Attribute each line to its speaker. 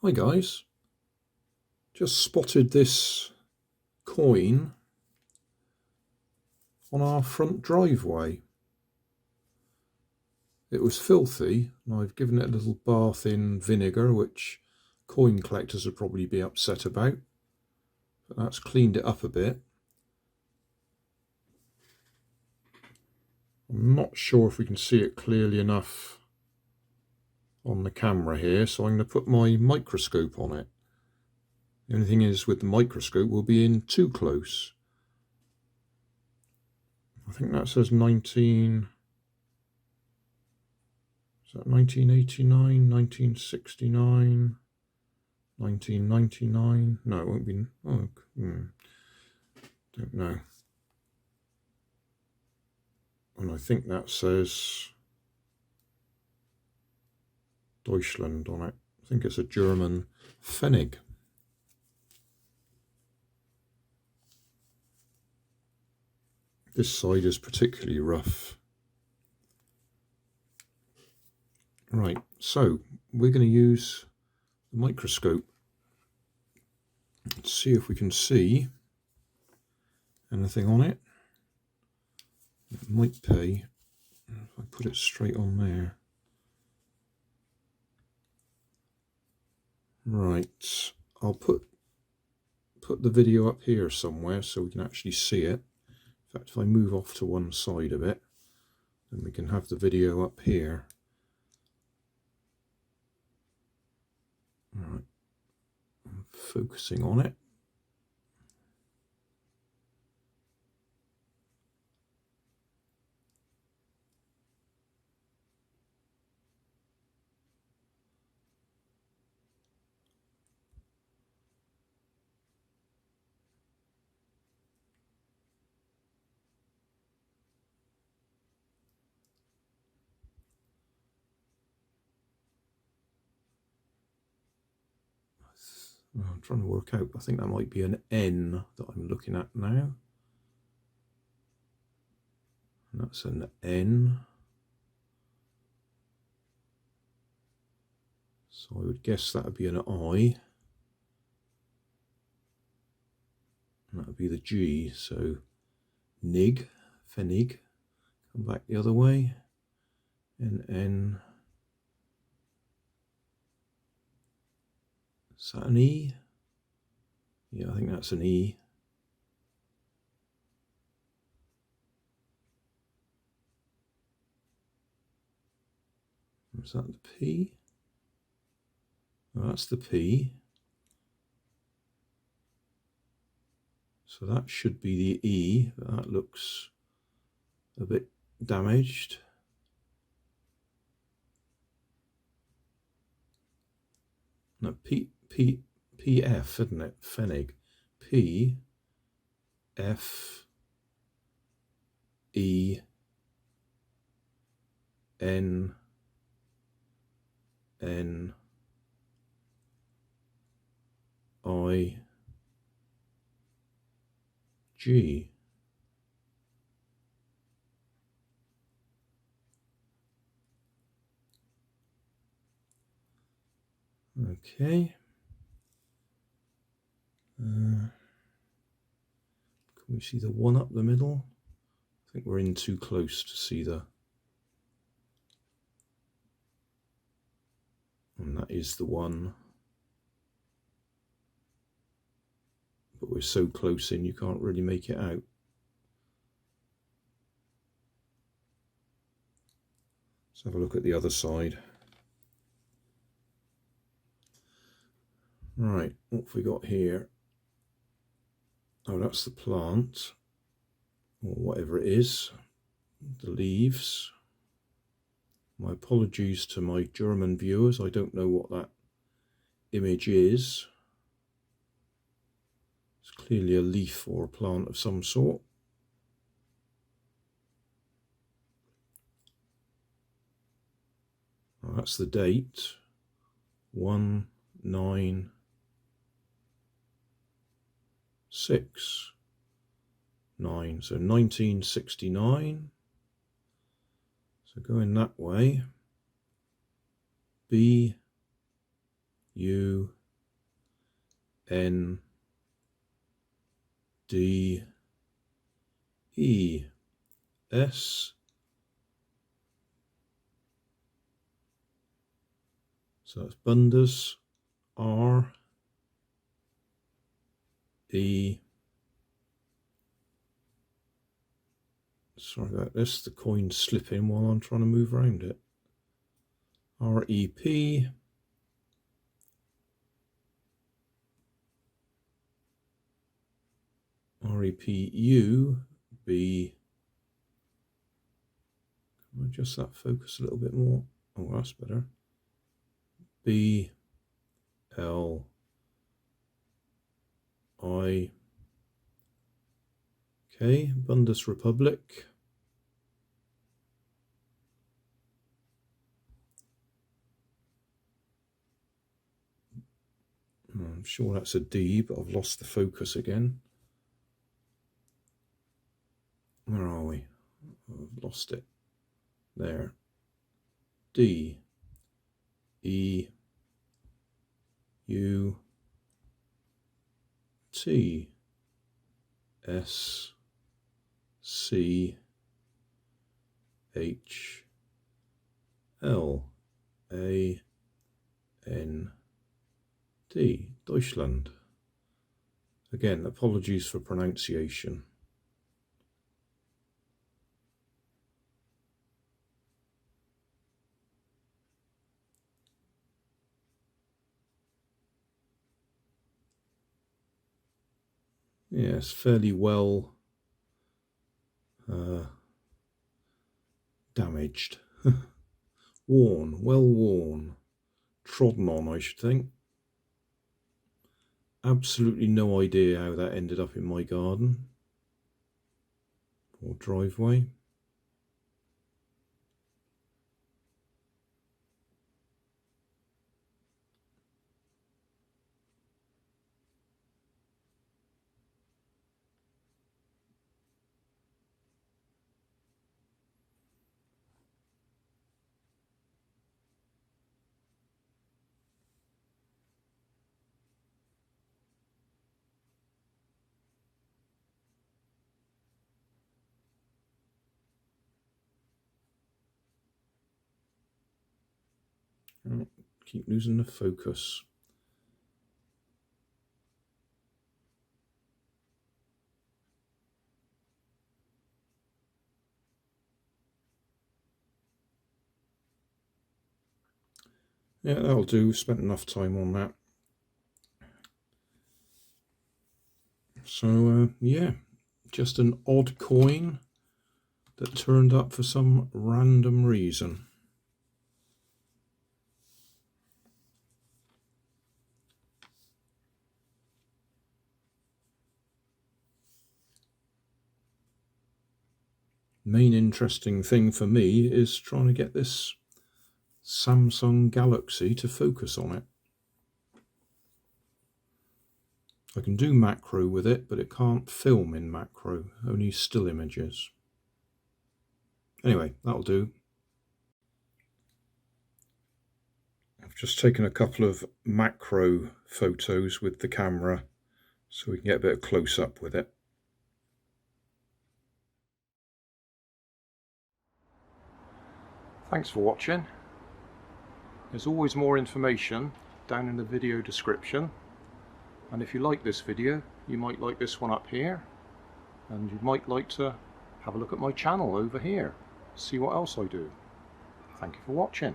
Speaker 1: Hi guys, just spotted this coin on our front driveway. It was filthy and I've given it a little bath in vinegar, which coin collectors would probably be upset about, but that's cleaned it up a bit. I'm not sure if we can see it clearly enough on the camera here, so I'm going to put my microscope on it. The only thing is, with the microscope we'll be in too close. I think that says 1989, 1969, 1999? No, it won't be. Oh, don't know. And I think that says Deutschland on it. I think it's a German Pfennig. This side is particularly rough. Right, so we're going to use the microscope to see if we can see anything on it. It might pay if I put it straight on there. Right, I'll put the video up here somewhere so we can actually see it. In fact, if I move off to one side of it, then we can have the video up here. All right, I'm focusing on it. I'm trying to work out, I think that might be an N that I'm looking at now. And that's an N. So I would guess that would be an I. And that would be the G. So Nig, Pfennig. Come back the other way. N. Is that an E? Yeah, I think that's an E. Is that the P? Oh, that's the P. So that should be the E, but that looks a bit damaged. No, PF, isn't it? Pfennig. P, F, E, N, I, G. Okay. Can we see the one up the middle? I think we're in too close to see the... And that is the one. But we're so close in you can't really make it out. Let's have a look at the other side. Right, what have we got here? Oh, that's the plant, or whatever it is, the leaves. My apologies to my German viewers, I don't know what that image is. It's clearly a leaf or a plant of some sort. Oh, that's the date, 1/9/6. So 1969. So going that way. B, U N D E S. So that's Bunders, R E. Sorry about this, the coin's slipping while I'm trying to move around it. R-E-P. R-E-P-U-B. Can I adjust that focus a little bit more? Oh, that's better. B-L-I. Okay, Bundus Republic. I'm sure that's a D, but I've lost the focus again. Where are we? I've lost it. There. D. E. U. T. S. C. H. L. A. N. D. Deutschland. Again, apologies for pronunciation. Yes, fairly well damaged. Worn, well worn. Trodden on, I should think. Absolutely no idea how that ended up in my garden or driveway. Keep losing the focus. Yeah, that'll do. Spent enough time on that. So, yeah, just an odd coin that turned up for some random reason. Main interesting thing for me is trying to get this Samsung Galaxy to focus on it. I can do macro with it, but it can't film in macro, only still images. Anyway, that'll do. I've just taken a couple of macro photos with the camera so we can get a bit of close-up with it. Thanks for watching. There's always more information down in the video description, and if you like this video you might like this one up here, and you might like to have a look at my channel over here, see what else I do. Thank you for watching.